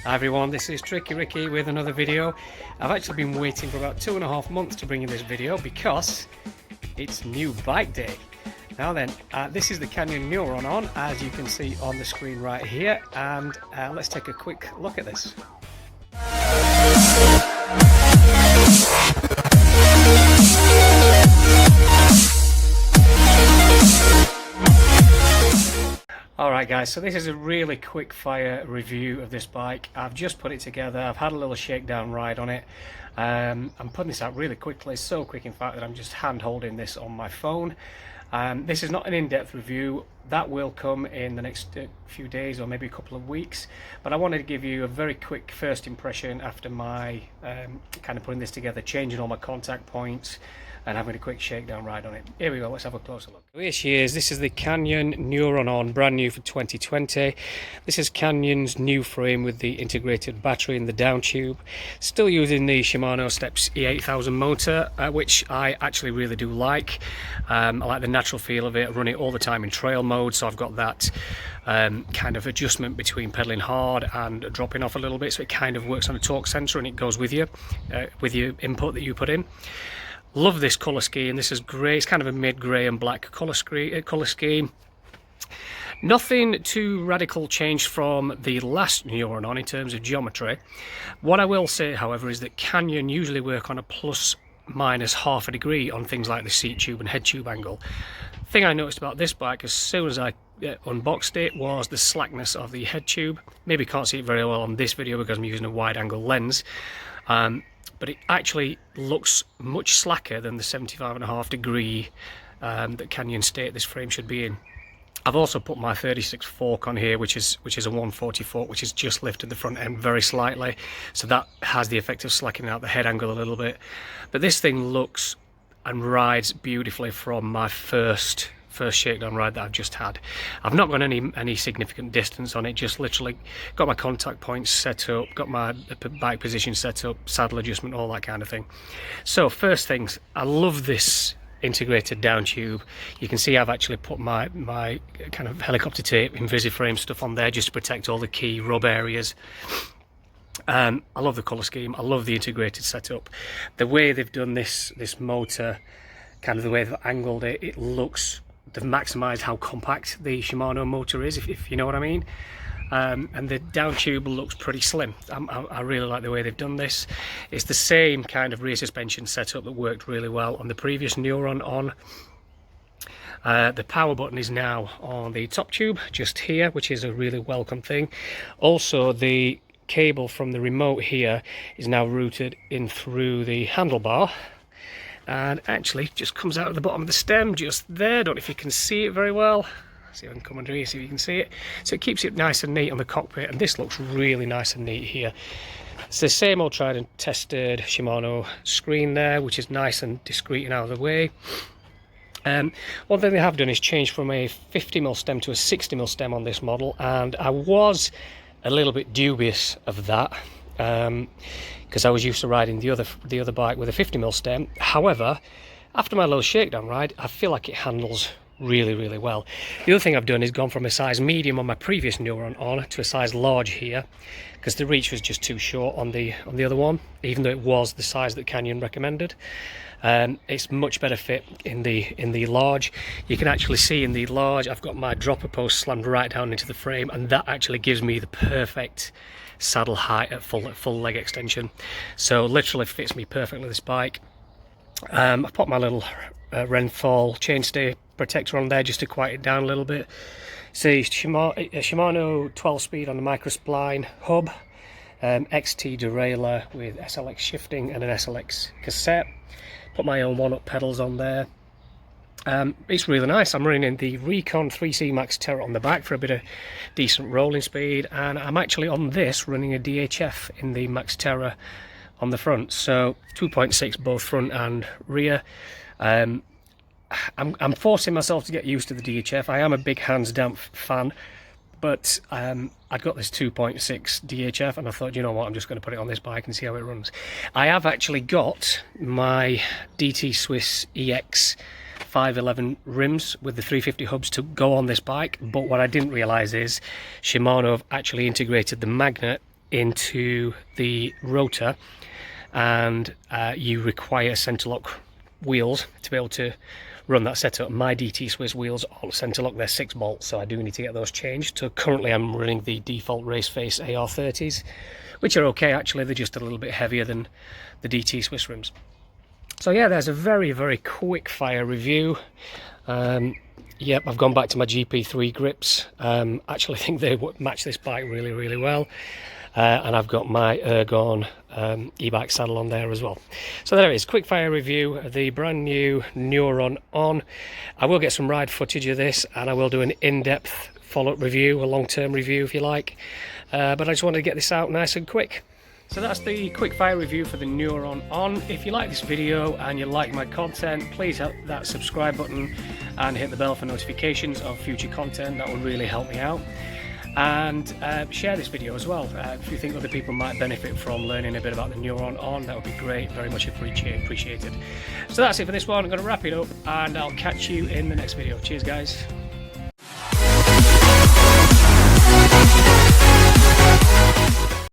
Hi everyone, this is Tricky Ricky with another video. I've actually been waiting for about 2.5 months to bring you this video because it's new bike day. Now then, this is the Canyon Neuron On, as you can see on the screen right here, and let's take a quick look at this. Alright guys, so this is a really quick fire review of this bike. I've just put it together, I've had a little shakedown ride on it. I'm putting this out really quickly, so quick in fact that I'm just hand holding this on my phone. This is not an in-depth review, that will come in the next few days or maybe a couple of weeks, but I wanted to give you a very quick first impression after my kind of putting this together, changing all my contact points and having a quick shakedown ride on it. Here we go, let's have a closer look. Here she is, this is the Canyon Neuron On, brand new for 2020. This is Canyon's new frame with the integrated battery in the down tube. Still using the Shimano Steps E8000 motor, which I actually really do like. I like the natural feel of it. I run it all the time in trail mode, so I've got that kind of adjustment between pedaling hard and dropping off a little bit, so it kind of works on a torque sensor and it goes with you, with your input that you put in. Love this colour scheme. This is grey. It's kind of a mid-grey and black colour scheme. Nothing too radical changed from the last Neuron On in terms of geometry. What I will say, however, is that Canyon usually work on a plus minus half a degree on things like the seat tube and head tube angle. The thing I noticed about this bike as soon as I unboxed it was the slackness of the head tube. Maybe can't see it very well on this video because I'm using a wide angle lens. But it actually looks much slacker than the 75.5 degree that Canyon state this frame should be in. I've also put my 36 fork on here, which is a 140 fork, which has just lifted the front end very slightly, so that has the effect of slackening out the head angle a little bit. But this thing looks and rides beautifully from my first shakedown ride that I've just had. I've not gone any significant distance on it, just literally got my contact points set up, got my bike position set up, saddle adjustment, all that kind of thing. So first things, I love this integrated down tube. You can see I've actually put my kind of helicopter tape Invisiframe stuff on there just to protect all the key rub areas. I love the colour scheme, I love the integrated setup. The way they've done this motor, kind of the way they've angled it, it looks, they've maximised how compact the Shimano motor is, if you know what I mean. And the down tube looks pretty slim. I really like the way they've done this. It's the same kind of rear suspension setup that worked really well on the previous Neuron On. The power button is now on the top tube, just here, which is a really welcome thing. Also, the cable from the remote here is now routed in through the handlebar, and actually just comes out of the bottom of the stem just there. Don't know if you can see it very well. See if I can come under here, see if you can see it. So it keeps it nice and neat on the cockpit, and this looks really nice and neat here. It's the same old tried and tested Shimano screen there, which is nice and discreet and out of the way. One thing they have done is change from a 50mm stem to a 60mm stem on this model, and I was a little bit dubious of that, because I was used to riding the other bike with a 50mm stem. However, after my little shakedown ride, I feel like it handles really well. The other thing I've done is gone from a size medium on my previous Neuron On to a size large here, because the reach was just too short on the other one, even though it was the size that Canyon recommended. It's much better fit in the large. You can actually see in the large I've got my dropper post slammed right down into the frame, and that actually gives me the perfect saddle height at full leg extension. So literally fits me perfectly, this bike. I've put my little Renthal chainstay protector on there just to quiet it down a little bit. See, Shimano 12-speed on the microspline hub, XT derailleur with SLX shifting and an SLX cassette. Put my own one-up pedals on there. It's really nice. I'm running the Recon 3C Max Terra on the back for a bit of decent rolling speed, and I'm actually on this running a DHF in the Max Terra on the front, so 2.6 both front and rear. I'm forcing myself to get used to the DHF. I am a big hands damp fan, but I got this 2.6 DHF and I thought, you know what, I'm just going to put it on this bike and see how it runs. I have actually got my DT Swiss EX 511 rims with the 350 hubs to go on this bike, but what I didn't realise is Shimano have actually integrated the magnet into the rotor, and you require center lock wheels to be able to run that setup. My DT Swiss wheels are center lock, they're 6 bolts, so I do need to get those changed. So currently I'm running the default race face AR30s, which are okay actually, they're just a little bit heavier than the DT Swiss rims. So yeah, there's a very, very quick fire review. Yep, I've gone back to my GP3 grips. Actually, I think they match this bike really, really well. And I've got my Ergon e-bike saddle on there as well. So there it is, quick fire review of the brand new Neuron On. I will get some ride footage of this, and I will do an in-depth follow-up review, a long-term review if you like. But I just wanted to get this out nice and quick. So that's the quick fire review for the Neuron On. If you like this video and you like my content, please hit that subscribe button and hit the bell for notifications of future content. That will really help me out. And share this video as well. If you think other people might benefit from learning a bit about the Neuron On, that would be great, very much appreciated. So that's it for this one. I'm going to wrap it up, and I'll catch you in the next video. Cheers guys.